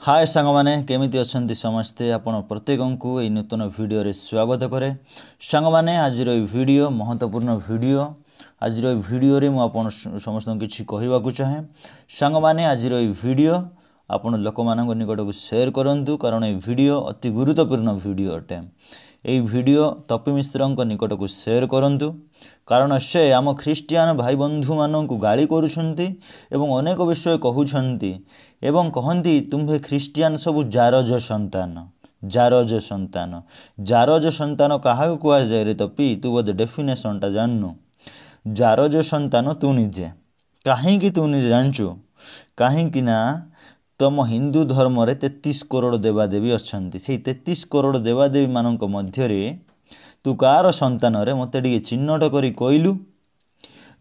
हाय सांगमाने केमिति अछंती समस्ते आपण प्रत्येकंकु एई नूतन वीडियो रे स्वागत करे। सांगमाने आजिर एई वीडियो महत्वपूर्ण वीडियो। आजिर एई वीडियो रे मु आपण समस्त किछि कहिबाकू चाहे। सांगमाने आजिर एई वीडियो आपण लोकमानक निकटकू शेयर करंतु कारण एई वीडियो अति गुरुत्वपूर्ण वीडियो अटे। एई वीडियो तपी मिश्रंक निकटकू शेयर करंतु कारण से आम ख्रीस्टियान भाई बंधु मानक गाली करुछंती एवं अनेक विषय कहउछंती एवं कहंती तुम्हे ख्रीस्टियान सबु जारज संतान। जारज संतान जारज संतान काहा कुआ जाय रे तपी तू बोध डेफिनेशन टा जाननु। जारज संतान तू निजे काहे कि तू निजे जानचु काहे कि ना तम हिंदू धर्म रे 33 करोड़ देवादेवी अछंती। से 33 करोड़ देवादेवी मानक मध्य रे तू कार संतान रे मते टिके चिन्हट करी कहलु।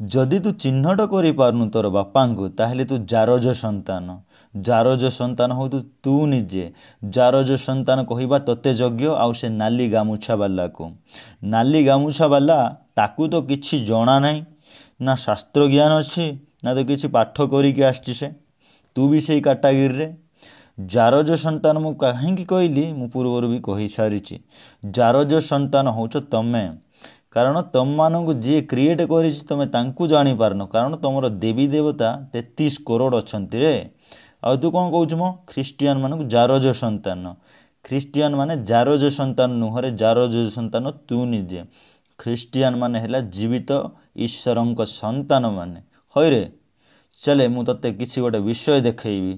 जदि तू चिन्हट करी पारनु तोर बापा को ताहले तू जारज संतान। जारज संतान हो तू निजे। जारज संतान कहिबा तते योग्य आउ से नाली गामुछा वाला को। नाली गामुछा वाला ताकू तो किछि जणा नाही ना शास्त्र ज्ञान अछि ना तो किछि पाठ करी के आछि से। तू भी सेही कैटेगरी रे जारज संतान मु काहेकि कहली मु पूर्वर भी कहि सारिछि। जारज संतान होच तमे कारण तम मानक जी क्रिएट करी तमे तांकु जानी पारनो कारण तमरो देवी देवता 33 करोड़ अछंती रे। आ तू कोन कहउछ मो ख्रीस्टियन मानक जारज संतान। ख्रीस्टियन माने जारज संतान नुहरे जारज संतान तू निजे। ख्रीस्टियन माने हैला जीवित ईश्वरंक संतान माने होय रे। चले मु तते किसी गोटे विषय देखैबी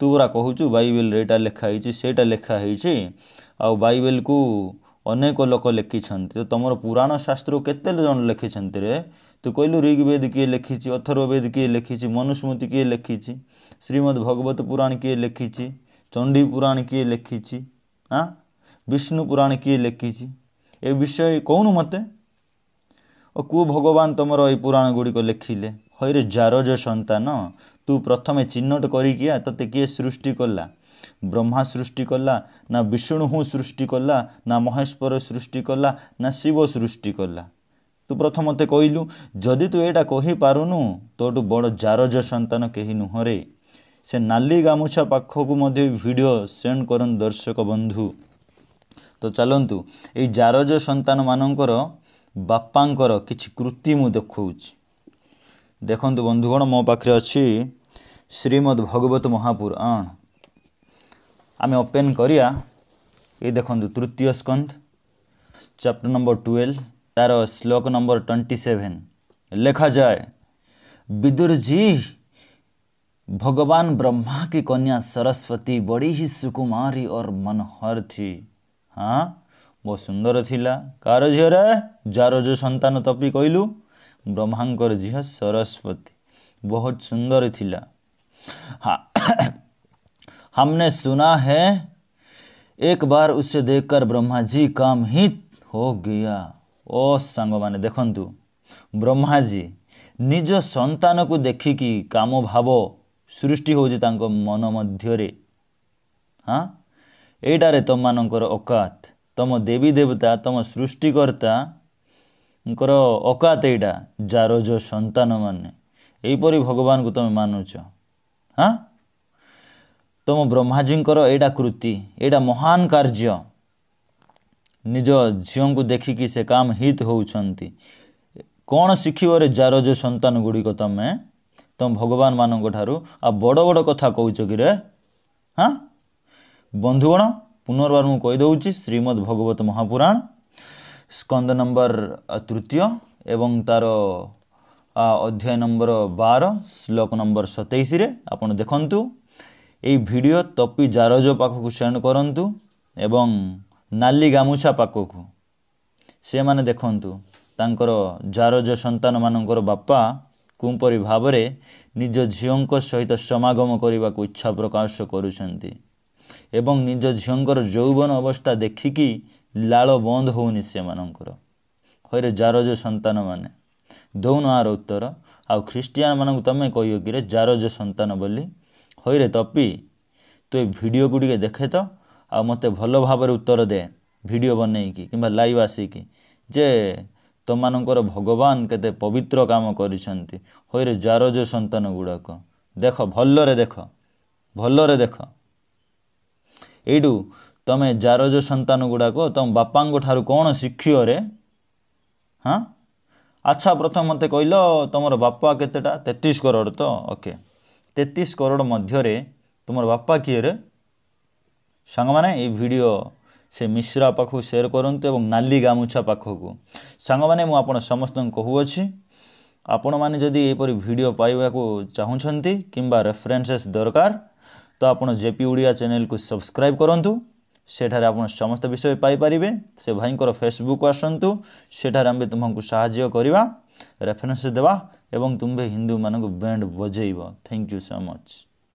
तू पूरा कहूचु बाइबल रे एटा लेखा हिची सेटा लेखा हिची आ बाइबल को अनेक लोक लिखि छंती। तो तमरो पुराण शास्त्र केते जन लिखि छंती रे। तू कहलु ऋग्वेद किए लिखिची अथर्ववेद किए लिखिची मनुस्मृति किए लिखिची श्रीमद् भगवत पुराण किए लिखिची चंडी पुराण किए लिखिची हां विष्णु पुराण किए लिखिची ए विषय कोन मते ओ को भगवान तमरो ए पुराण गुडी को लिखिले। होय जारज संतान तू प्रथमे चिन्हट करी किया तते किए सृष्टि कला। ब्रह्मा सृष्टि कला ना विष्णु सृष्टि कला ना महेश्वर सृष्टि कला ना शिव सृष्टि कला। तू प्रथमते कहलु जदि तू एटा कहि पारुनु तोटू बड़ जारज संतान केही नुहरे। से नाली गामुछा पाखकू मध्ये वीडियो सेंड करन दर्शक बंधु। तो चलंतु ए जारज संतान मानकर बापांकर किछि कृति मु देखौछि। देखंतु बंधुगण मो पाखरे अछि श्रीमद् भगवत महापुराण। आमे ओपन करिया ये देखंतु तृतीय स्कंध चैप्टर नंबर 12 तार श्लोक नंबर 27 लिखा जाए विदुर जी भगवान ब्रह्मा की कन्या सरस्वती बड़ी ही सुकुमारी और मनोहर थी। हाँ बहुत सुंदर थिला। कार झियो रे जारज संतान तपी कहलु ब्रह्मांकर झियो सरस्वती बहुत सुंदर थिला। हाँ हमने सुना है एक बार उसे देखकर ब्रह्मा जी कामहित हो गया। ओ सांग माने देखंतु ब्रह्मा जी निज संतान को देखिकी काम भाव सृष्टि होजी तांको मन मध्य रे। हाँ एटा रे तम मानकर औकात तम देवी देवता तम सृष्टिकर्ता कर औकात एटा जारज संतान माने एपरी भगवान को तमे मानुछ। हाँ तम ब्रह्माजींकर एटा कृति एटा महान कार्य निज झियों को देखिकी से काम हित होउछंती। कौन शिखिबो रे जारज संतान गुडी को तम भगवान मानक ठारू आ बड़ बड़ कथा कहउछ कि रे। हाँ बंधुगण पुनर्बार मु कहि दउची श्रीमद् भगवत महापुराण स्कंद नंबर तृतीय एवं तार अध्याय नंबर 12 श्लोक नंबर 27 रे आपण देखंतु। ए वीडियो तपी जारज पाखकू सेंड करंतु एवं नाली गामुछा पाखकू से माने देखंतु तांकर जारज संतान मानकर बापा कुंपरी भावरे निज झियोंक सहित समागम करने को इच्छा प्रकाश करुछंती एवं निज झियोंकर यौवन अवस्था देखिकी लाल बंद होउनी से मानकर। होय जारज संतान माने दौन आर उत्तर आ ख्रीस्टियान मानक तमे कहियो कि रे जारज संतान बोली। होय रे तपी तो वीडियो गुडी देखे तो आ मते भलो भाबरे उत्तर दे वीडियो बनेकी किंबा लाइव आसिकी जे तुम मानकर भगवान केते पवित्र काम करिसंती। होय रे जारज संतान गुडाक देख भल्लरे देख एडू तमे जारज संतान गुड़ाक तुम बापा ठारू कौन शिक्षरे हाँ अच्छा प्रथम मत कहल तुम बापा केतेटा 33 करोड़ तो ओके 33 करोड़ मध्य तुम बापा किए रे सांग माने ये वीडियो से मिश्रा पाखु शेयर करंतु एवं नाली गामुछा पाखकु सांग माने मु आपण समस्त कहूअछि आपण माने जदि एपरि वीडियो पाइबा को चाहुछंती किंबा रेफरेंसेस दरकार तो आपण जेपी ओडिया चैनल को सब्सक्राइब करंतु सेठारे आपण समस्त विषय पाई परिबे से भाईंकर फेसबुक आसंतु सेठारे आमे तुमको सहाय्य करबा रेफरेंस देबा एवं तुम्बे हिंदू मानक बैंड बजेइबो थैंक यू सो मच।